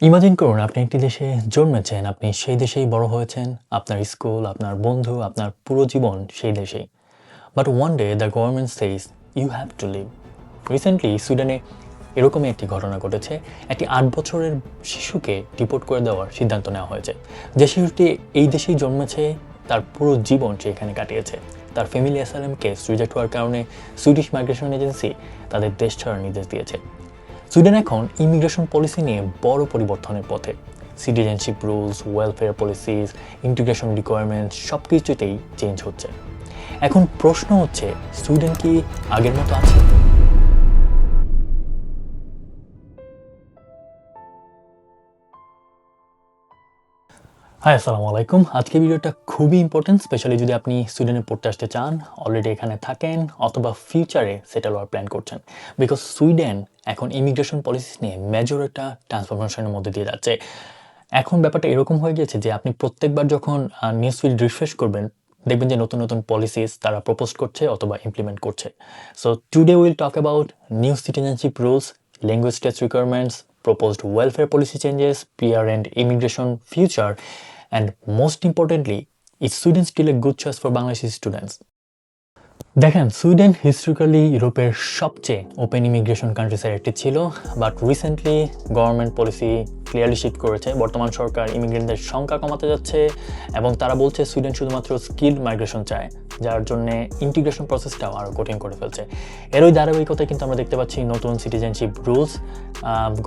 Imagine করুন আপনি একটি দেশে জন্মেছেন, আপনি সেই দেশেই বড় হয়েছেন, আপনার স্কুল, আপনার বন্ধু, আপনার পুরো জীবন সেই দেশেই। But one day the government says you have to live. Recently সুইডেনে এরকমই একটি ঘটনা ঘটেছে। একটি ৮ বছরের শিশুকে ডিপোর্ট করে দেওয়ার সিদ্ধান্ত নেওয়া হয়েছে। যে শিশুটি এই দেশেই জন্মেছে, তার পুরো জীবন সে এখানে কাটিয়েছে। তার ফ্যামিলি অ্যাসাইলাম কেস রিজেক্ট হওয়ার কারণে সুইডিশ মাইগ্রেশন এজেন্সি তাদের দেশ ছাড়ার নির্দেশ দিয়েছে। সুইডেন এখন ইমিগ্রেশন পলিসি নিয়ে বড় পরিবর্তনের পথে। Citizenship rules, welfare policies, integration requirements সব কিছুতেই চেঞ্জ হচ্ছে। এখন প্রশ্ন হচ্ছে, সুইডেন কি আগের মতো আছে? হাই, আসসালামু আলাইকুম। আজকে ভিডিওটা খুবই ইম্পর্টেন্ট, স্পেশালি যদি আপনি সুইডেনে পড়তে আসতে চান, অলরেডি এখানে থাকেন, অথবা ফিউচারে সেটেল হওয়ার প্ল্যান করছেন। বিকজ সুইডেন এখন ইমিগ্রেশন পলিসি নিয়ে মেজর একটা ট্রান্সফরমেশনের মধ্যে দিয়ে যাচ্ছে। এখন ব্যাপারটা এরকম হয়ে গেছে যে আপনি প্রত্যেকবার যখন নিউজ ফিড রিফ্রেশ করবেন, দেখবেন যে নতুন নতুন পলিসিস তারা প্রপোজ করছে অথবা ইমপ্লিমেন্ট করছে। So today will talk about new citizenship rules, language test requirements, proposed welfare policy changes, PR and immigration future, and most importantly, is Sweden still a good choice for Bangladeshi students? দেখেন, Sweden historically ইউরোপের সবচেয়ে open immigration কান্ট্রিসের একটি ছিল, but recently government policy clearly shift করেছে। বর্তমান সরকার ইমিগ্রেন্টদের সংখ্যা কমাতে যাচ্ছে এবং তারা বলছে সুইডেন শুধুমাত্র স্কিল মাইগ্রেশন চায়, যার জন্য ইন্টিগ্রেশন প্রসেসটাও আরও কঠিন করে ফেলছে। এরই ধারাবাহিকতায় কিন্তু আমরা দেখতে পাচ্ছি নতুন সিটিজেনশিপ রুলস।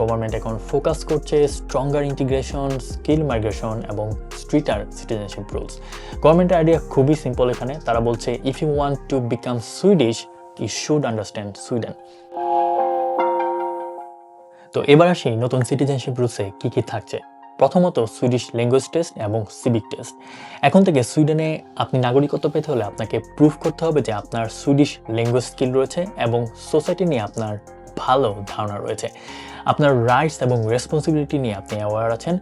গভর্নমেন্ট এখন ফোকাস করছে স্ট্রঙ্গার ইন্টিগ্রেশন, স্কিল মাইগ্রেশন এবং স্ট্রিটার সিটিজেনশিপ রুলস। গভর্নমেন্টের আইডিয়া খুবই সিম্পল এখানে। তারা বলছে if you want to become Swedish, you should understand Sweden. তো এবার আসি নতুন সিটিজেনশিপ রুলসে কী কী থাকছে। প্রথমত সুইডিশ ল্যাঙ্গুয়েজ টেস্ট এবং সিভিক টেস্ট। এখন থেকে সুইডেনে আপনি নাগরিকত্ব পেতে হলে আপনাকে প্রুফ করতে হবে যে আপনার সুইডিশ ল্যাঙ্গুয়েজ স্কিল রয়েছে এবং সোসাইটি নিয়ে আপনার ভালো ধারণা রয়েছে। আপনার রাইটস এবং রেসপন্সিবিলিটি নিয়ে আপনি অ্যাওয়ার আছেন।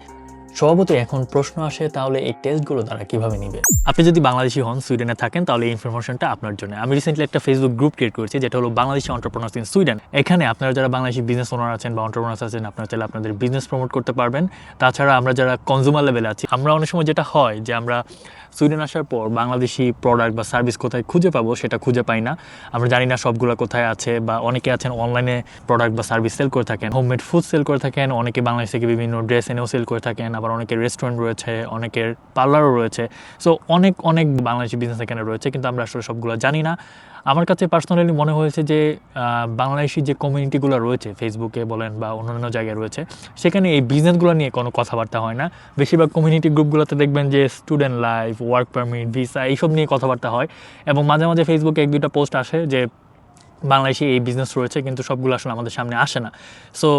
স্বভাবতই এখন প্রশ্ন আসে, তাহলে এই টেস্টগুলো তারা কীভাবে নেবে? আপনি যদি বাংলাদেশি হন, সুইডেনে থাকেন, তাহলে এই ইনফরমেশনটা আপনার জন্য। আমি রিসেন্টলি একটা ফেসবুক গ্রুপ ক্রিয়েট করেছি, যেটা হলো বাংলাদেশি এন্টারপ্রেনার্স ইন সুইডেন। এখানে আপনারা যারা বাংলাদেশি বিজনেস ওনার আছেন বা এন্টারপ্রেনার্স আছেন, আপনারা চাইলে আপনাদের বিজনেস প্রমোট করতে পারবেন। তাছাড়া আমরা যারা কনজিউমার লেভেলে আছি, আমরা অনেক সময় যেটা হয় যে আমরা সুইডেন আসার পর বাংলাদেশি প্রোডাক্ট বা সার্ভিস কোথায় খুঁজে পাবো সেটা খুঁজে পাই না। আমরা জানি না সবগুলো কোথায় আছে, বা অনেকে আছেন অনলাইনে প্রোডাক্ট বা সার্ভিস সেল করে থাকেন, হোমমেড ফুড সেল করে থাকেন, অনেকে বাংলাদেশ থেকে বিভিন্ন ড্রেস এনেও সেল করে থাকেন, আবার অনেকের রেস্টুরেন্ট রয়েছে, অনেকের পার্লারও রয়েছে। সো অনেক অনেক বাংলাদেশি বিজনেস এখানে রয়েছে, কিন্তু আমরা আসলে সবগুলো জানি না। আমার কাছে পার্সোনালি মনে হয়েছে যে বাংলাদেশি যে কমিউনিটিগুলো রয়েছে, ফেসবুকে বলেন বা অন্যান্য জায়গায় রয়েছে, সেখানে এই বিজনেসগুলো নিয়ে কোনো কথাবার্তা হয় না। বেশিরভাগ কমিউনিটি গ্রুপগুলোতে দেখবেন যে student life, work permit, visa এইসব নিয়ে কথাবার্তা হয়, এবং মাঝে মাঝে ফেসবুকে 1-2টা পোস্ট আসে যে বাংলাদেশে এই বিজনেস রয়েছে, কিন্তু সবগুলো আসলে আমাদের সামনে আসে না। সো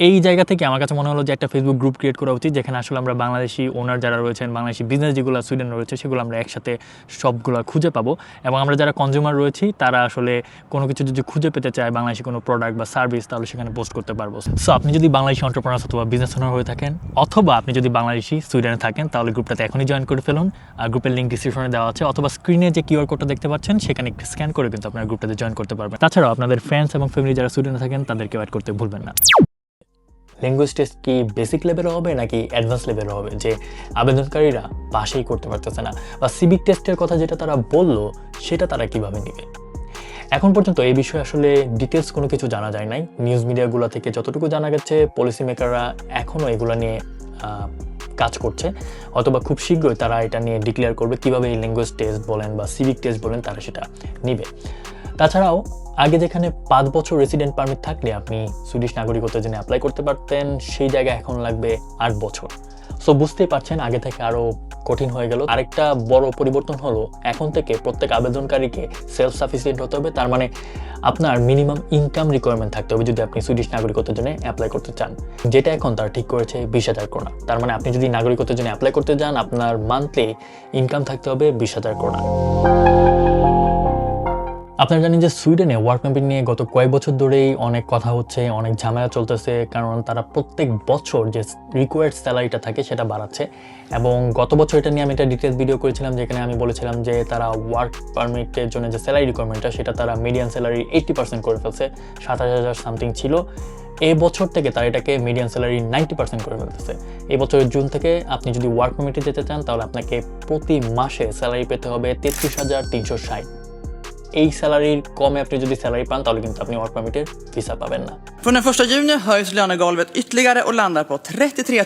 এই জায়গা থেকে আমার কাছে মনে হলো যে একটা ফেসবুক গ্রুপ ক্রিয়েট করা উচিত, যেখানে আসলে আমরা বাংলাদেশি ওনার যারা রয়েছেন, বাংলাদেশি বিজনেস যেগুলো সুইডেন রয়েছে, সেগুলো আমরা একসাথে সবগুলো খুঁজে পাবো। এবং আমরা যারা কনজিউমার রয়েছি, তারা আসলে কোনো কিছু যদি খুঁজে পেতে চায়, বাংলাদেশি কোনো প্রোডাক্ট বা সার্ভিস, তাহলে সেখানে পোস্ট করতে পারবো। সো আপনি যদি বাংলাদেশি এন্টারপ্রেনার অথবা বিজনেস ওনার হয়ে থাকেন, অথবা আপনি যদি বাংলাদেশি সুইডেনে থাকেন, তাহলে গ্রুপটাতে এখনই জয়েন করে ফেলুন। গ্রুপের লিঙ্ক ডিসক্রিপশনে দেওয়া আছে, অথবা স্ক্রিনে যে কিউআর কোডটা দেখতে পাচ্ছেন, সেখানে একটু স্ক্যান করে কিন্তু আপনার গ্রুপটাতে জয়েন করতে পারবেন। তাছাড়াও আপনাদের ফ্রেন্ডস এবং ফ্যামিলি যারা সুইডেনে থাকেন, তাদেরকে অ্যাড করতে ভুলবেন না। ল্যাঙ্গুয়েজ টেস্ট কি বেসিক লেভেলে হবে নাকি অ্যাডভান্স লেভেলে হবে, যে আবেদনকারীরা পাশেই করতে পারতেছে না? বা সিভিক টেস্টের কথা যেটা তারা বললো, সেটা তারা কিভাবে নেবে? এখন পর্যন্ত এই বিষয়ে আসলে ডিটেলস কোনো কিছু জানা যায় নাই। নিউজ মিডিয়াগুলো থেকে যতটুকু জানা গেছে, পলিসি মেকাররা এখনও এগুলো নিয়ে কাজ করছে, অথবা খুব শীঘ্রই তারা এটা নিয়ে ডিক্লেয়ার করবে কীভাবে এই ল্যাঙ্গুয়েজ টেস্ট বলেন বা সিভিক টেস্ট বলেন তারা সেটা নেবে। তাছাড়াও আগে যেখানে 5 বছর রেসিডেন্ট পারমিট থাকলে আপনি সুইডিশ নাগরিকত্বের জন্য অ্যাপ্লাই করতে পারতেন, সেই জায়গায় এখন লাগবে 8 বছর। সো বুঝতেই পারছেন, আগে থেকে আরও কঠিন হয়ে গেল। আরেকটা বড় পরিবর্তন হলো, এখন থেকে প্রত্যেক আবেদনকারীকে সেলফ সাফিসিয়েন্ট হতে হবে। তার মানে আপনার মিনিমাম ইনকাম রিকোয়ারমেন্ট থাকতে হবে যদি আপনি সুইডিশ নাগরিকত্বের জন্য অ্যাপ্লাই করতে চান, যেটা এখন তার ঠিক করেছে 20,000 ক্রোনা। তার মানে আপনি যদি নাগরিকত্বের জন্য অ্যাপ্লাই করতে যান, আপনার মান্থলি ইনকাম থাকতে হবে 20,000 ক্রোনা। আপনারা জানেন যে সুইডেনে ওয়ার্ক পারমিট নিয়ে গত কয়েক বছর ধরেই অনেক কথা হচ্ছে, অনেক ঝামেলা চলতেছে, কারণ তারা প্রত্যেক বছর যে রিকোয়ার্ড স্যালারিটা থাকে সেটা বাড়াচ্ছে। এবং গত বছর এটা নিয়ে আমি একটা ডিটেলস ভিডিও করেছিলাম, যেখানে আমি বলেছিলাম যে তারা ওয়ার্ক পারমিটের জন্য যে স্যালারি রিকোয়ারমেন্টটা সেটা তারা মিডিয়ান স্যালারি 80% করে ফেলছে, 27,000 সামথিং ছিল। এই বছর থেকে তারা এটাকে মিডিয়ান স্যালারি 90% করে ফেলতেছে। এই বছরের জুন থেকে আপনি যদি ওয়ার্ক পারমিটে যেতে চান তাহলে আপনাকে প্রতি মাসে স্যালারি পেতে হবে 33,360। এই স্যালারির কমে আপনি যদি স্যালারি পান তাহলে কিন্তু আপনি ওয়ার্ক পারমিটের ভিসা পাবেন না। Från den 1 juni höjs lönegolvet ytterligare och landar på 33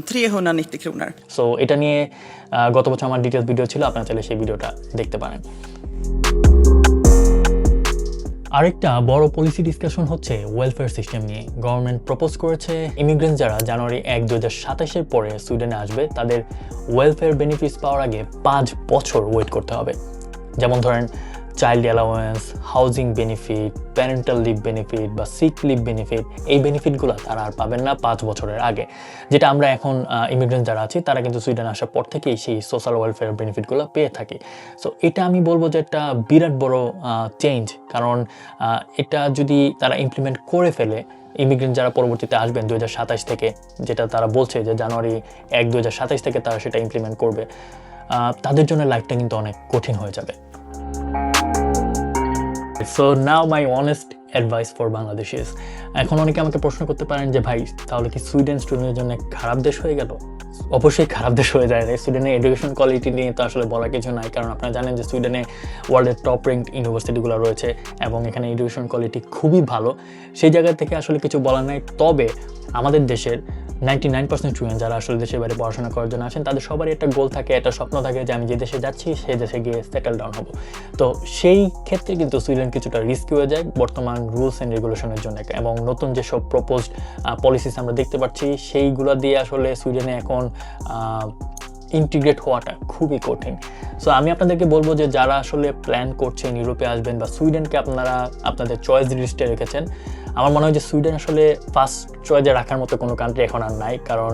390 kronor. So এটা নিয়ে গত বছর আমার ডিটেলস ভিডিও ছিল, আপনারা চাইলে সেই ভিডিওটা দেখতে পারেন। আরেকটা বড় পলিসি ডিসকাশন হচ্ছে ওয়েলফেয়ার সিস্টেম নিয়ে। গভর্নমেন্ট প্রপোজ করেছে ইমিগ্রেন্ট যারা জানুয়ারি 1, 2027 পরে সুইডেনে আসবে তাদের ওয়েলফেয়ার বেনিফিটস পাওয়ার আগে 5 বছর ওয়েট করতে হবে। যেমন ধরেন child allowance, housing benefit, parental leave benefit বা সিক লিভ বেনিফিট, এই বেনিফিটগুলো তারা আর পাবেন না 5 বছরের আগে। যেটা আমরা এখন ইমিগ্রেন্ট যারা আছি তারা কিন্তু সুইডেনে আসার পর থেকেই সেই সোশ্যাল ওয়েলফেয়ার বেনিফিটগুলো পেয়ে থাকি। সো এটা আমি বলবো যে একটা বিরাট বড় চেঞ্জ, কারণ এটা যদি তারা ইমপ্লিমেন্ট করে ফেলে, ইমিগ্রেন্ট যারা পরবর্তীতে আসবেন 2027 থেকে, যেটা তারা বলছে যে জানুয়ারি 1, 2027 থেকে তারা সেটা ইমপ্লিমেন্ট করবে, তাদের জন্য লাইফটা কিন্তু অনেক কঠিন হয়ে যাবে। So now my honest advice for বাংলাদেশিস। এখন অনেকে আমাকে প্রশ্ন করতে পারেন যে ভাই তাহলে কি সুইডেন স্টুডেন্টের জন্য খারাপ দেশ হয়ে গেল? অবশ্যই খারাপ দেশ হয়ে যায় না। সুইডেনের এডুকেশন কোয়ালিটি নিয়ে তো আসলে বলার কিছু নাই, কারণ আপনারা জানেন যে সুইডেনে ওয়ার্ল্ডের টপ র্যাঙ্কড ইউনিভার্সিটিগুলো রয়েছে এবং এখানে এডুকেশন কোয়ালিটি খুবই ভালো। সেই জায়গা থেকে আসলে কিছু বলার নাই। তবে আমাদের দেশের 99% স্টুডেন্ট যারা আসলে দেশের বাইরে পড়াশোনা করার জন্য আসেন তাদের সবারই একটা গোল থাকে, একটা স্বপ্ন থাকে যে আমি যে দেশে যাচ্ছি সেই দেশে গিয়ে সেটেল ডাউন হব। তো সেই ক্ষেত্রে কিন্তু সুইডেন কিছুটা রিস্কি হয়ে যায় বর্তমান রুলস অ্যান্ড রেগুলেশনের জন্য, এবং নতুন যেসব প্রপোজড পলিসিস আমরা দেখতে পাচ্ছি সেইগুলো দিয়ে আসলে সুইডেনে এখন ইন্টিগ্রেট হওয়াটা খুবই কঠিন। সো আমি আপনাদেরকে বলবো যে যারা আসলে প্ল্যান করছেন ইউরোপে আসবেন বা সুইডেনকে আপনারা আপনাদের চয়েস লিস্টে রেখেছেন, আমার মনে হয় যে সুইডেন আসলে ফার্স্ট চয়েসে রাখার মতো কোনো কান্ট্রি এখন আর নাই, কারণ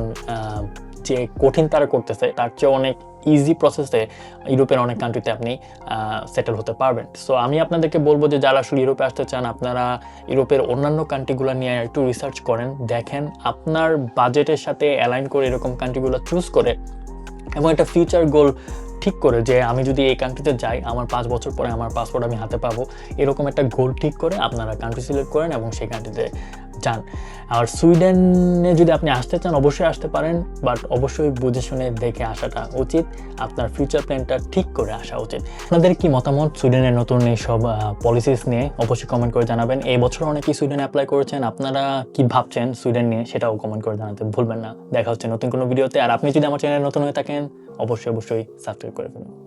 যে কঠিন তারা করতেছে তার চেয়ে অনেক ইজি প্রসেসে ইউরোপের অনেক কান্ট্রিতে আপনি সেটেল হতে পারবেন। সো আমি আপনাদেরকে বলবো যে যারা আসলে ইউরোপে আসতে চান আপনারা ইউরোপের অন্যান্য কান্ট্রিগুলো নিয়ে একটু রিসার্চ করেন, দেখেন আপনার বাজেটের সাথে অ্যালাইন করে এরকম কান্ট্রিগুলো চুজ করে এবং একটা ফিউচার গোল ঠিক করে যে আমি যদি এই কান্ট্রিতে যাই আমার 5 বছর পরে আমার পাসপোর্ট আমি হাতে পাবো, এরকম একটা গোল ঠিক করে আপনারা কান্ট্রি সিলেক্ট করেন এবং সেই কান্ট্রিতে যান। আর সুইডেনে যদি আপনি আসতে চান অবশ্যই আসতে পারেন, বাট অবশ্যই বুঝে শুনে দেখে আসাটা উচিত, আপনার ফিউচার প্ল্যানটা ঠিক করে আসা উচিত। আপনাদের কি মতামত সুইডেনের নতুন এইসব পলিসিস নিয়ে অবশ্যই কমেন্ট করে জানাবেন। এই বছর অনেকেই সুইডেনে অ্যাপ্লাই করেছেন, আপনারা কি ভাবছেন সুইডেন নিয়ে সেটাও কমেন্ট করে জানাতে ভুলবেন না। দেখা হচ্ছে নতুন কোনো ভিডিওতে। আর আপনি যদি আমার চ্যানেলে নতুন হয়ে থাকেন অবশ্যই সাবস্ক্রাইব করে ফেলুন।